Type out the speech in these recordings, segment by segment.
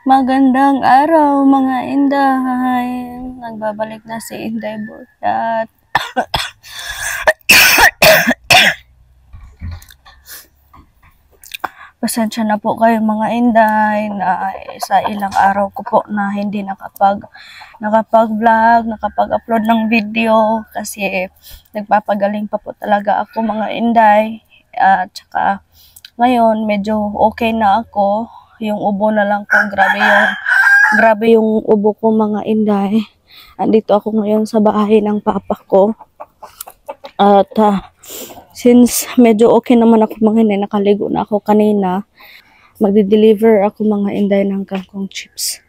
Magandang araw mga Inday. Nagbabalik na si Inday Burkat. Pasensya na po kayo mga Inday na sa ilang araw ko po na hindi nakapag-vlog, nakapag-upload ng video kasi nagpapagaling pa po talaga ako mga Inday. At saka ngayon medyo okay na ako. Yung ubo na lang po, grabe yung ubo ko mga Inday. Andito ako ngayon sa bahay ng papa ko. At since medyo okay naman ako mga Inday, nakaligo na ako kanina, magde-deliver ako mga Inday ng kangkong chips.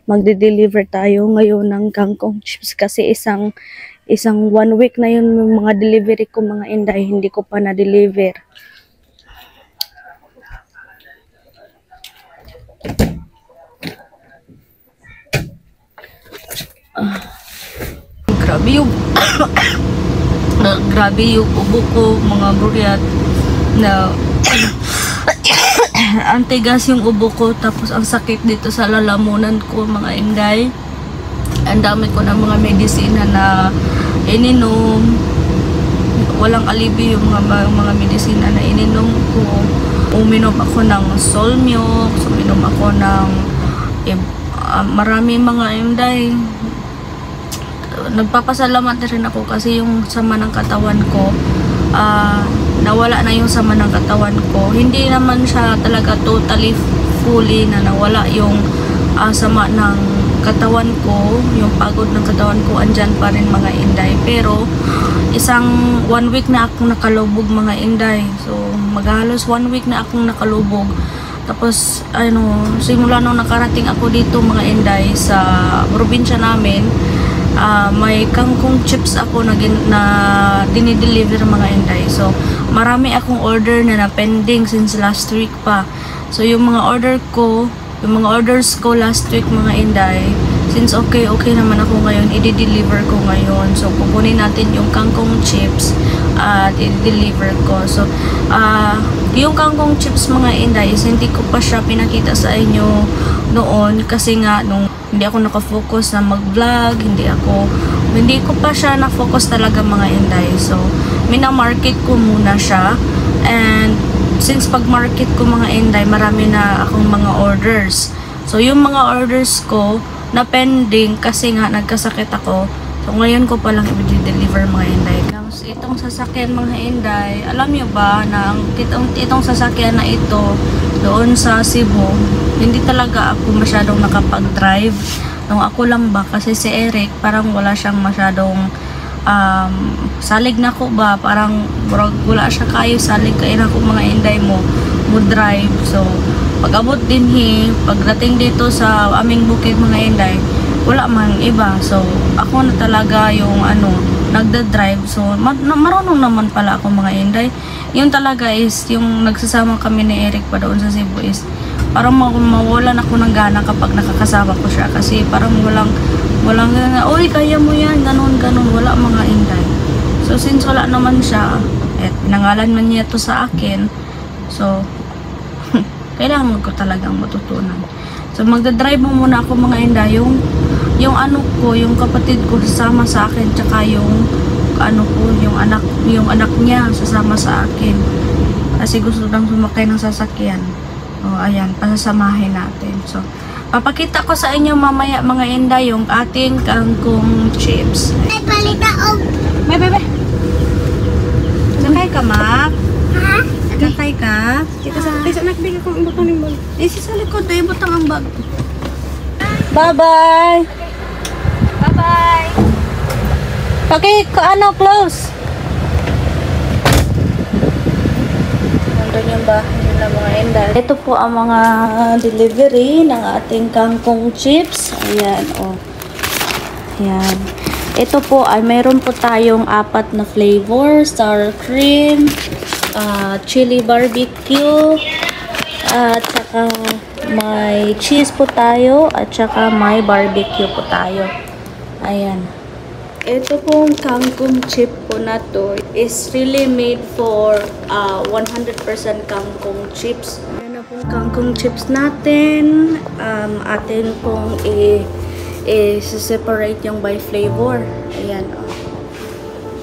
Magde-deliver tayo ngayon ng kangkong chips kasi isang 1 week na yun yung mga delivery ko mga Inday, hindi ko pa na-deliver. Grabe yung ubo ko mga buryat na ang tigas yung ubo ko, tapos ang sakit dito sa lalamunan ko mga Inday. Ang dami ko ng mga medisina na ininom, walang alibi yung mga medisina na ininom ko. Uminom ako ng Solmiox, uminom ako ng marami mga Inday. Nagpapasalamat rin ako kasi yung sama ng katawan ko, nawala na yung sama ng katawan ko. Hindi naman siya talaga totally fully na nawala yung sama ng katawan ko, yung pagod ng katawan ko andyan pa rin mga Inday. Pero isang 1 week na akong nakalubog mga Inday. So maghalos 1 week na akong nakalubog. Tapos simula nung nakarating ako dito mga Inday sa probinsya namin, may kangkong chips ako na dinideliver mga Inday. So marami akong order na pending since last week pa. So yung mga orders ko last week mga Inday, since okay naman ako ngayon, i-deliver ko ngayon. So kukunin natin yung kangkong chips at i-deliver ko. So yung kangkong chips mga Inday, hindi ko pa siya pinakita sa inyo noon kasi nga nung hindi ako nakafocus na mag-vlog, hindi ko pa siya na-focus talaga mga Inday. So mina-market ko muna siya, and since pag-market ko mga Inday, marami na akong mga orders. So yung mga orders ko na pending kasi nga nagkasakit ako. So ngayon ko pa lang i-deliver mga Inday. Itong sasakyan mga Inday, alam nyo ba na itong sasakyan na ito doon sa Cebu, hindi talaga ako masyadong nakapag-drive nung ako lang ba, kasi si Eric parang wala siyang masyadong salig na ko ba, parang wala siya kayo salig kayo na ko mga Inday mo drive. So pag-abot din pagdating dito sa aming bukid mga Inday, wala mang iba. So ako na talaga yung nagda-drive. So marunong naman pala ako mga Inday. Yun talaga is yung nagsasama kami ni Eric pa doon sa Cebu is parang mawalan ako ng gana kapag nakakasama ko siya, kasi parang walang oy kaya mo yan, ganun, wala mga Inday. So since wala naman siya, pinangalan man niya to sa akin, so kailangan ko talagang matutunan. So magdadrive mo muna ako mga Inday, yung yung kapatid ko sasama sa akin, tsaka yung anak niya sasama sa akin kasi gusto lang sumakay ng sasakyan. Ayan, pasasamahin natin. So papakita ko sa inyo mamaya mga Inday yung ating kangkong chips. Ay, palita og. May bebe. Sakay ka, Mak? Ha? Sakay ka? Kita sa nakbigay ko ang ng bag. Sa likod, butang ang bag. Bye-bye! Bye-bye. Close. Nandun yung bahay nila mga Inday. Ito po ang mga delivery ng ating kangkong chips. Ayan, Ayan. Ito po ay mayroon po tayong 4 na flavor. Sour cream, chili barbecue, at saka may cheese po tayo, at saka may barbecue po tayo. Ayan. Ito pong kangkong chip po na to is really made for 100% kangkong chips. Ayan na Kangkong chips natin, atin pong i-separate yung by flavor. Ayan, oh.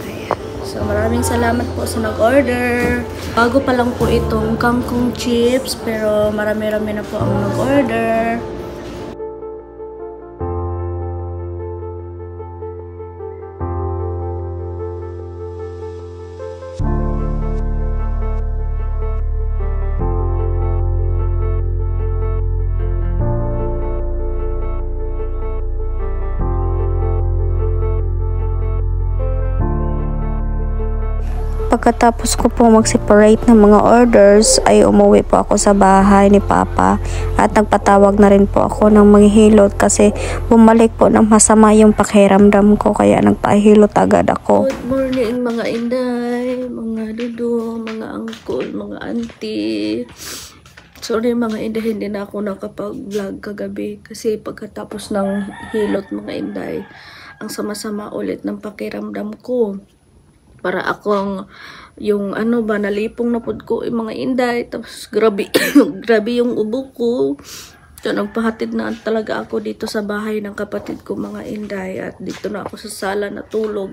Ayan. So, maraming salamat po sa nag-order. Bago pa lang po itong kangkong chips, pero marami-rami na po ang nag-order. Pagkatapos ko po mag-separate ng mga orders, ay umuwi po ako sa bahay ni Papa at nagpatawag na rin po ako ng manghihilot kasi bumalik po ng masama yung pakiramdam ko kaya nagpahilot agad ako. Good morning mga inday, mga dudo, mga uncle, mga auntie. Sorry mga inday, hindi na ako nakapag-vlog kagabi kasi pagkatapos ng hilot mga inday, ang sama-sama ulit ng pakiramdam ko. Para akong yung ano ba, nalipong na pod ko yung mga inday, tapos grabe, grabe yung ubo ko. So, nagpahatid na talaga ako dito sa bahay ng kapatid ko mga inday at dito na ako sa sala natulog.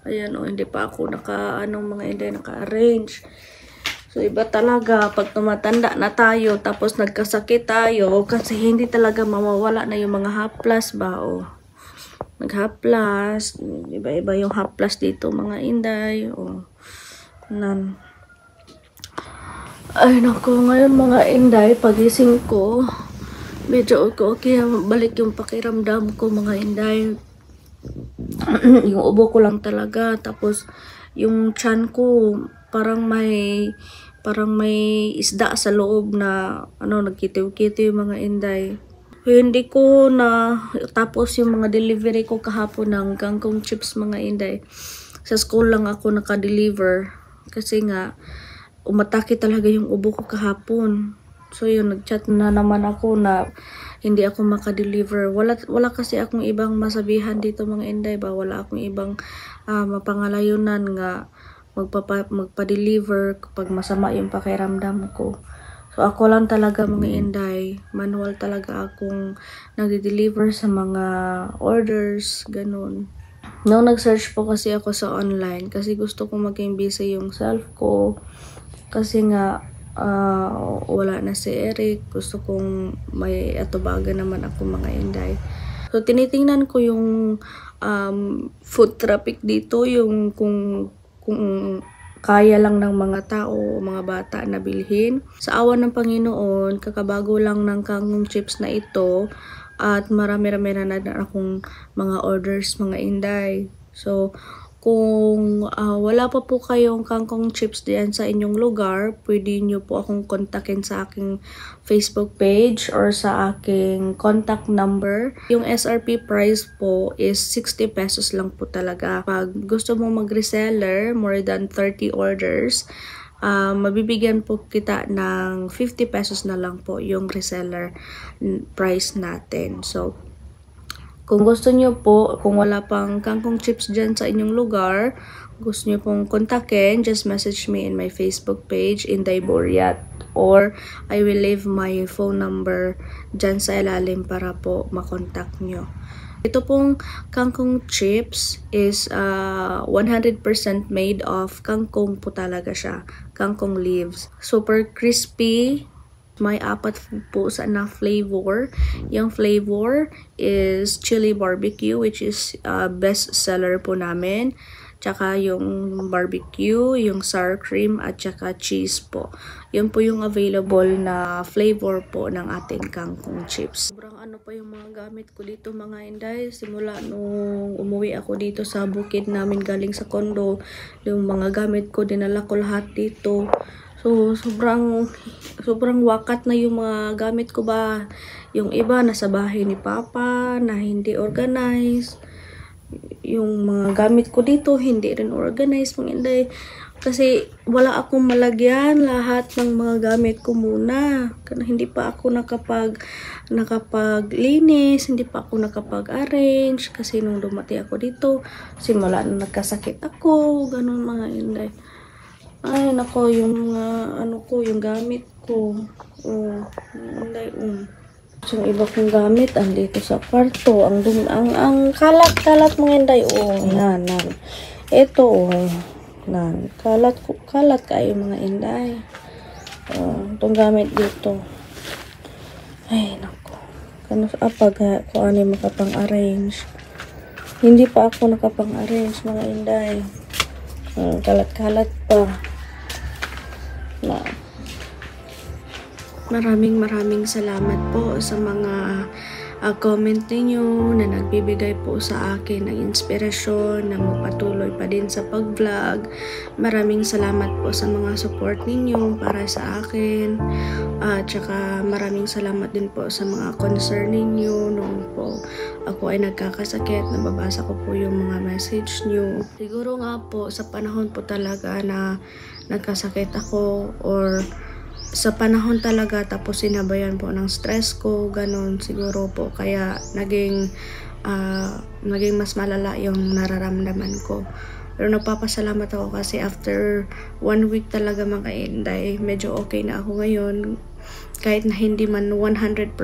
Ayan o, hindi pa ako mga inday naka-arrange. So, iba talaga pag tumatanda na tayo tapos nagkasakit tayo kasi hindi talaga mawawala na yung mga haplas ba o. Nag-haplas, iba-iba yung haplas dito mga inday, o nan. Ay naku, ngayon mga inday, pagising ko, medyo okay, balik yung pakiramdam ko mga inday. Yung ubo ko lang talaga, tapos yung tiyan ko, parang may isda sa loob na, nagkitiw-kitiw yung mga inday. Hindi ko na tapos yung mga delivery ko kahapon ng kangkong chips mga inday. Sa school lang ako naka-deliver kasi nga umatake talaga yung ubo ko kahapon. So yun, nag-chat na naman ako na hindi ako maka-deliver. Wala kasi akong ibang masabihan dito mga inday ba. Wala akong ibang mapangalayunan nga magpa-deliver kapag masama yung pakiramdam ko. So, ako lang talaga mga inday, manual talaga akong nagde-deliver sa mga orders, ganun. Nung nag-search po kasi ako sa online, kasi gusto kong maging busy yung self ko, kasi nga, wala na si Eric, gusto kong may atubagan naman ako mga inday. So, tinitingnan ko yung food traffic dito, yung kung kaya lang ng mga tao, mga bata na bilhin. Sa awa ng Panginoon, kakabago lang ng kangkong chips na ito at marami-rami na akong mga orders, mga inday. So, kung wala pa po kayong kangkong chips diyan sa inyong lugar, pwede nyo po akong kontakin sa aking Facebook page or sa aking contact number. Yung SRP price po is 60 pesos lang po talaga. Pag gusto mo mag-reseller, more than 30 orders, mabibigyan po kita ng 50 pesos na lang po yung reseller price natin. So, kung gusto nyo po, kung wala pang kangkong chips dyan sa inyong lugar, gusto nyo pong kontakin, just message me in my Facebook page, Inday Boryat. Or, I will leave my phone number dyan sa ilalim para po makontak nyo. Ito pong kangkong chips is 100% made of kangkong po talaga siya. Kangkong leaves. Super crispy. May 4 po na flavor. Yung flavor is chili barbecue, which is best seller po namin. Tsaka yung barbecue, yung sour cream, at tsaka cheese po. Yun po yung available na flavor po ng ating kangkong chips. Sobrang pa yung mga gamit ko dito mga inday. Simula nung umuwi ako dito sa bukid namin galing sa condo, yung mga gamit ko, dinala ko lahat dito. So, sobrang wakat na yung mga gamit ko ba. Yung iba, nasa bahay ni Papa, na hindi organized. Yung mga gamit ko dito, hindi rin organized, mga inday. Kasi, wala akong malagyan lahat ng mga gamit ko muna. Hindi pa ako nakapaglinis, hindi pa ako nakapag-arrange. Kasi nung dumating ako dito, simula nung nagkasakit ako, ganun mga inday. Ay, nako, yung mga, yung gamit ko. Oh, inday, yung iba kong gamit andito sa kwarto. Ang kalat mga inday. Oh, nan. Ito, nan. Kalat kayo mga inday. Itong gamit dito. Ay, naku. Pag ko ano makapang-arrange. Hindi pa ako nakapang-arrange mga inday. Kalat-kalat pa. Maraming salamat po sa mga comment ninyo na nagbibigay po sa akin ng inspirasyon na magpatuloy pa din sa pag-vlog. Maraming salamat po sa mga support ninyo para sa akin. At saka maraming salamat din po sa mga concern ninyo noong po ako ay nagkakasakit. Nababasa ko po yung mga message nyo. Siguro nga po sa panahon po talaga na nagkasakit ako or sa panahon talaga tapos sinabayan po ng stress ko, ganun siguro po kaya naging mas malala yung nararamdaman ko. Pero nagpapasalamat ako kasi after 1 week talaga mga inday, medyo okay na ako ngayon. Kahit na hindi man 100%,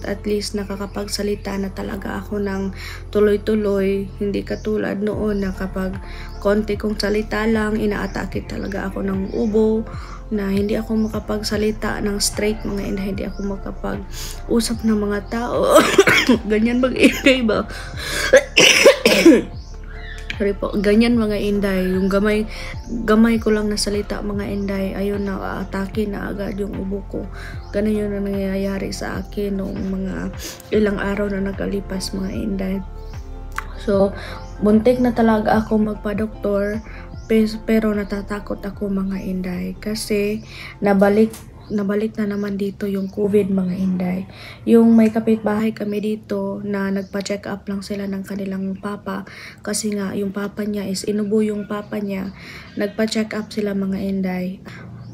at least nakakapagsalita na talaga ako ng tuloy-tuloy. Hindi katulad noon na kapag konti kong salita lang, inaatake talaga ako ng ubo, na hindi ako makapagsalita ng straight mga inday, hindi ako makapag-usap ng mga tao. Ganyan mag-ingay ba? Sorry po, ganyan mga inday, yung gamay ko lang na salita mga inday, ayun na atake na agad yung ubo ko. Ganun yun na nangyayari sa akin noong mga ilang araw na nakalipas mga inday. So, buntik na talaga ako magpa-doktor, pero natatakot ako mga inday kasi nabalik na naman dito yung COVID mga inday. Yung may kapitbahay kami dito na nagpa-check up lang sila ng kanilang papa kasi nga yung papa niya is inubo yung papa niya. Nagpa-check up sila mga inday.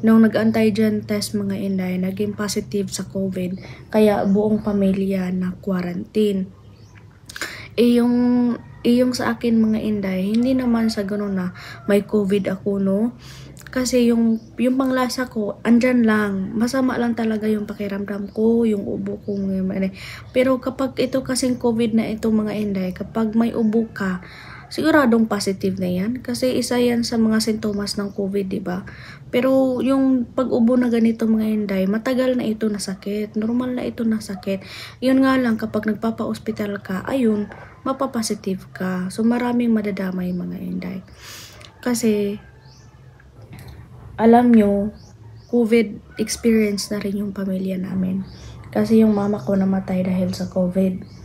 Nung nag-antigen test mga inday, naging positive sa COVID. Kaya buong pamilya na quarantine. Yung sa akin mga inday, hindi naman sa ganun na may COVID ako no. Kasi yung panglasa ko, andyan lang. Masama lang talaga yung pakiramdam ko, yung ubo ko. Pero kapag ito kasing COVID na ito mga inday, kapag may ubo ka, siguradong positive na yan. Kasi isa yan sa mga sintomas ng COVID, diba? Pero yung pag-ubo na ganito mga inday, matagal na ito na sakit. Normal na ito na sakit. Yun nga lang, kapag nagpapa-hospital ka, ayun, mapapositive ka. So maraming madadamay mga inday. Kasi alam nyo, COVID experience na rin yung pamilya namin. Kasi yung mama ko namatay dahil sa COVID.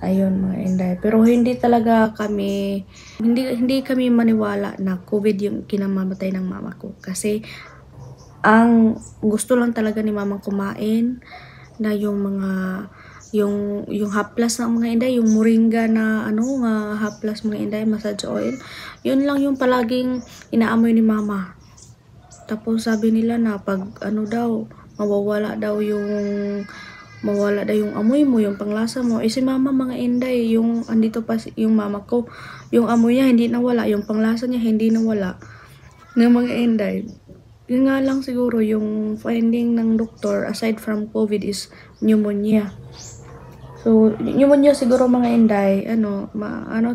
Ayun mga inday. Pero hindi talaga kami, hindi kami maniwala na COVID yung kinamamatay ng mama ko. Kasi ang gusto lang talaga ni mama kumain na yung mga, yung haplas ng mga inday, yung moringa na haplas mga inday, massage oil. Yun lang yung palaging inaamoy ni mama. Tapos sabi nila na pag mawala daw yung amoy mo, yung panglasa mo. Si mama mga inday, yung andito pa yung mama ko, yung amoy niya hindi nawala, yung panglasa niya hindi nawala. Ng mga inday. Yun nga lang siguro yung finding ng doktor aside from COVID is pneumonia. So pneumonia siguro mga inday,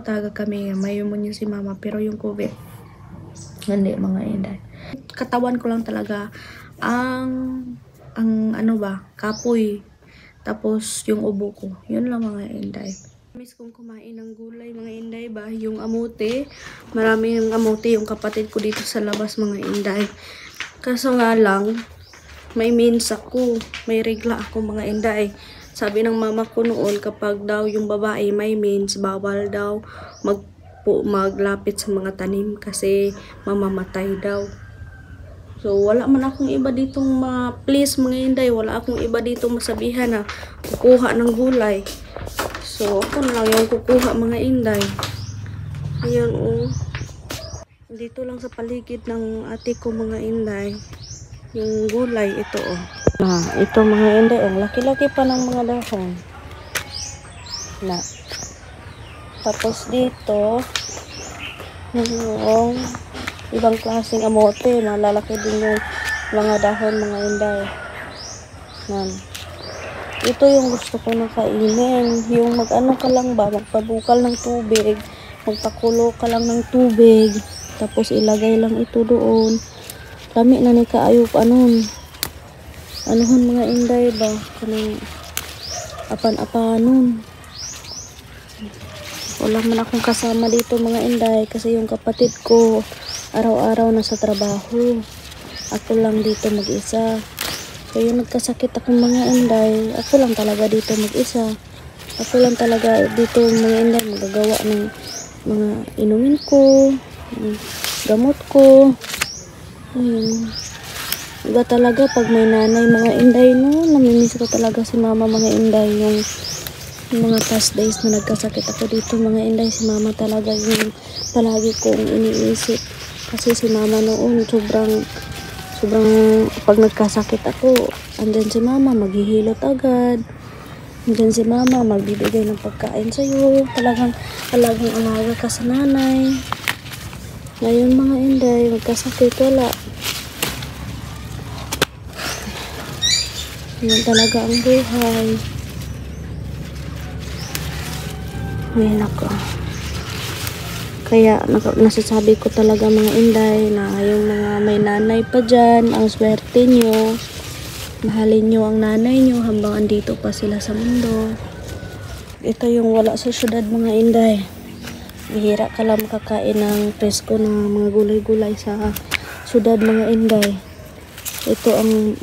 talaga kami, may pneumonia si mama, pero yung COVID hindi mga inday. Katawan ko lang talaga ang kapoy. Tapos yung ubo ko. Yun lang mga inday. Miss kong kumain ng gulay mga inday ba? Yung amote. Marami yung amote yung kapatid ko dito sa labas mga inday. Kaso nga lang, may means ako. May regla ako mga inday. Sabi ng mama ko noon, kapag daw yung babae may means, bawal daw maglapit sa mga tanim kasi mamamatay daw. So wala man akong iba ditong please mga inday, wala akong iba ditong masabihan na kukuha ng gulay. So ako na lang yung kukuha mga inday. Ayan dito lang sa paligid ng ate ko mga inday, yung gulay ito ito mga inday, laki-laki pa ng mga dahon na. Tapos dito, yung ibang klaseng amote, malalaki din yung mga dahon mga inday. Nan. Ito yung gusto ko na kainin. Yung mag-ano ka lang ba, magpabukal ng tubig, magpakulo ka lang ng tubig, tapos ilagay lang ito doon. Kami na ni kaayop anuhon mga inday ba, kanang apan-apanon. Wala man akong kasama dito mga inday kasi yung kapatid ko araw-araw nasa trabaho. Ako lang dito mag-isa. Kaya nagkasakit akong mga inday, ako lang talaga dito mag-isa. Ako lang talaga dito mga inday magagawa ng mga inumin ko, gamot ko. Ayun. Iba talaga pag may nanay mga inday, no? Namimiss ko talaga si mama mga inday. Yung mga past days na nagkasakit ako dito mga inday, si mama talaga yung palagi kong iniisip. Kasi si mama noon sobrang pag nagkasakit ako, andyan si mama, maghihilot agad. Andyan si mama, magbibigay ng pagkain sa'yo. Talagang umaga ka sa nanay. Ngayon mga inday, magkasakit, wala. Yan talaga ang buhay. Ngayon ako. Kaya nasasabi ko talaga mga inday na yung mga may nanay pa dyan, ang swerte nyo. Mahalin nyo ang nanay nyo hanggang andito pa sila sa mundo. Ito yung wala sa syudad mga inday. Bihira ka lang makakain ng presko ng mga gulay-gulay sa syudad mga inday. Ito ang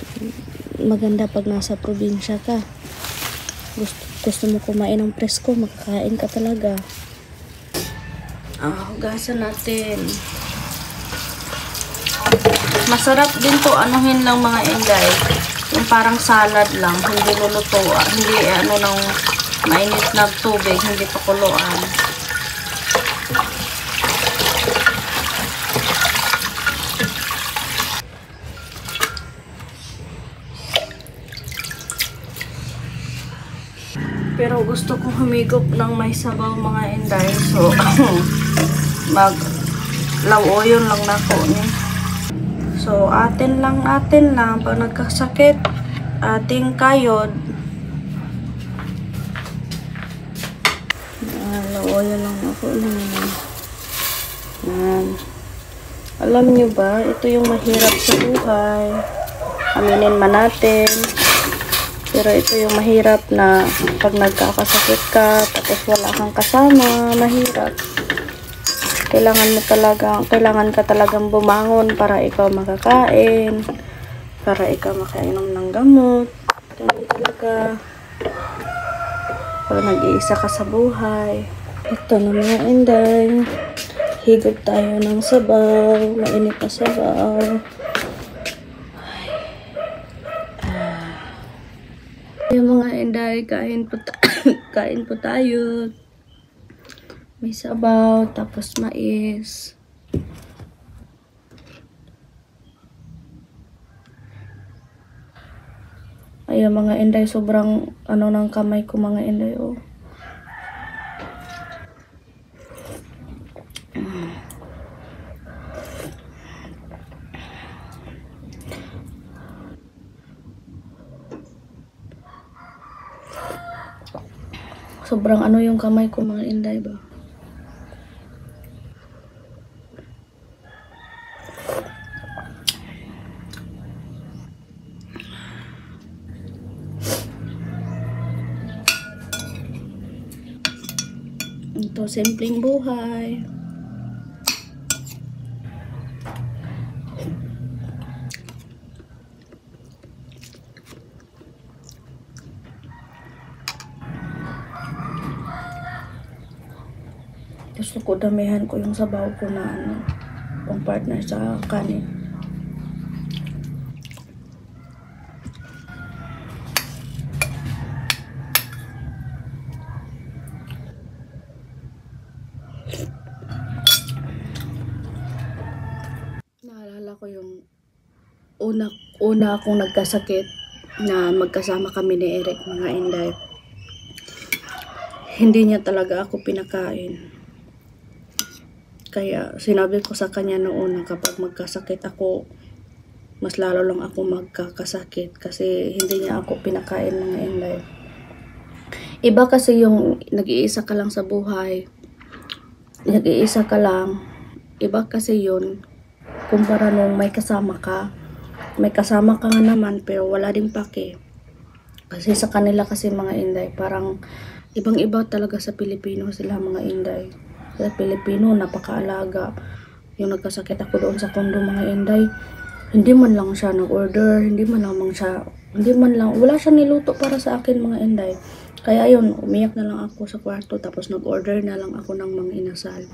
maganda pag nasa probinsya ka. Gusto mo kumain ng presko, makakain ka talaga. Hugasan natin. Masarap din to anuhin lang mga inday. Yung parang salad lang, hindi lulutuan, hindi ng mainit na tubig, hindi pakuluan. Pero gusto kong humigop ng may sabaw mga inday. So, mag-lawoyon lang na ko ni. So, atin lang. Pag nagkasakit, ating kayod. Lawoyon lang ako ni. Yan. Alam nyo ba, ito yung mahirap sa buhay. Aminin man natin. Pero ito yung mahirap na pag nagkakasakit ka, tapos wala kang kasama, mahirap. Kailangan ka talagang bumangon para ikaw makakain, para ikaw makainom ng gamot. Ganun talaga. Pag nag-iisa ka sa buhay. Ito na mga inday. Higop tayo ng sabaw, mainit na sabaw. Yung mga inday, kain po tayo. May sabaw, tapos mais. Ayun mga inday, sobrang ng kamay ko mga inday, oh. Sobrang yung kamay ko mga inday ba. Ito, simpleng buhay. Gusto ko damihan ko yung sabaw ko na pang partner sa kanin. Naalala ko yung una akong nagkasakit na magkasama kami ni Eric mga inday. Hindi niya talaga ako pinakain. Kaya sinabi ko sa kanya noon na kapag magkasakit ako, mas lalo lang ako magkakasakit kasi hindi niya ako pinakain mga inday. Iba kasi yung nag-iisa ka lang sa buhay, nag-iisa ka lang, iba kasi yun kumpara nung may kasama ka. May kasama ka nga naman pero wala din pake. Kasi sa kanila kasi mga inday, parang ibang-iba talaga sa Pilipino sila mga inday. Sa Pilipino, napakaalaga. Yung nagkasakit ako doon sa condo mga inday, hindi man lang siya nag-order, hindi man lang, wala siya niluto para sa akin mga inday. Kaya yun, umiyak na lang ako sa kwarto, tapos nag-order na lang ako ng mga inasal.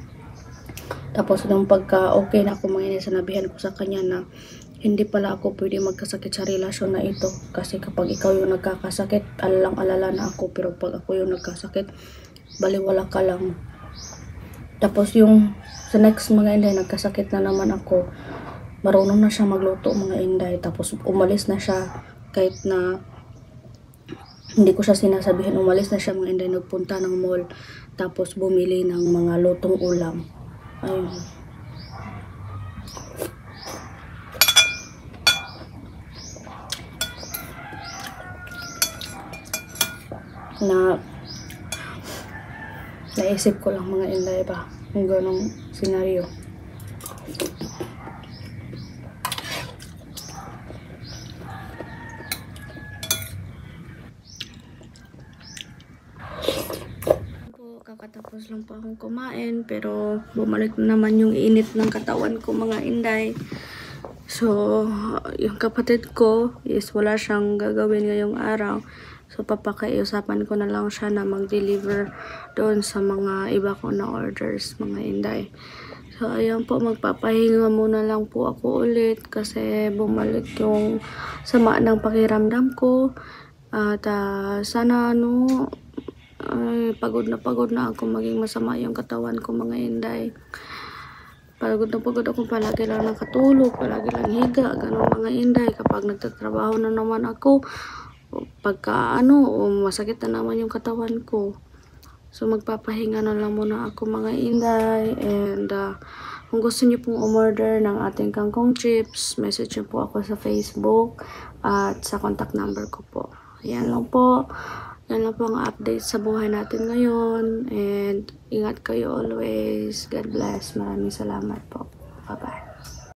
Tapos nung pagka okay na ako mga inay, sinabihan ko sa kanya na hindi pala ako pwede magkasakit sa relasyon na ito. Kasi kapag ikaw yung nagkakasakit, alalang-alala na ako. Pero pag ako yung nagkasakit, baliwala ka lang. Tapos yung sa next mga inday, nagkasakit na naman ako. Marunong na siya magluto mga inday. Tapos umalis na siya kahit na hindi ko siya sinasabihin, umalis na siya mga inday, nagpunta ng mall. Tapos bumili ng mga lutong ulam. Ayun. Naisip ko lang mga inday ba yung ganong senaryo. Kakatapos lang po akong kumain pero bumalik na naman yung init ng katawan ko mga inday. So yung kapatid ko is wala siyang gagawin ngayong araw. So papakiusapan ko na lang siya na mag-deliver doon sa mga iba ko na orders mga inday. So ayan po, magpapahinga muna lang po ako ulit kasi bumalik yung sama ng pakiramdam ko. At sana ay, pagod na ako, maging masama yung katawan ko mga inday. Pagod ako, palagi lang nakatulog, palagi lang higa, ganun mga inday. Kapag nagtatrabaho na naman ako, pagka masakit na naman yung katawan ko. So magpapahinga na lang muna ako mga inday. And kung gusto niyo pong umorder ng ating kangkong chips, message niyo po ako sa Facebook at sa contact number ko po. Ayan lang po. Yan lang po ang update sa buhay natin ngayon. And ingat kayo always. God bless. Maraming salamat po. Bye-bye.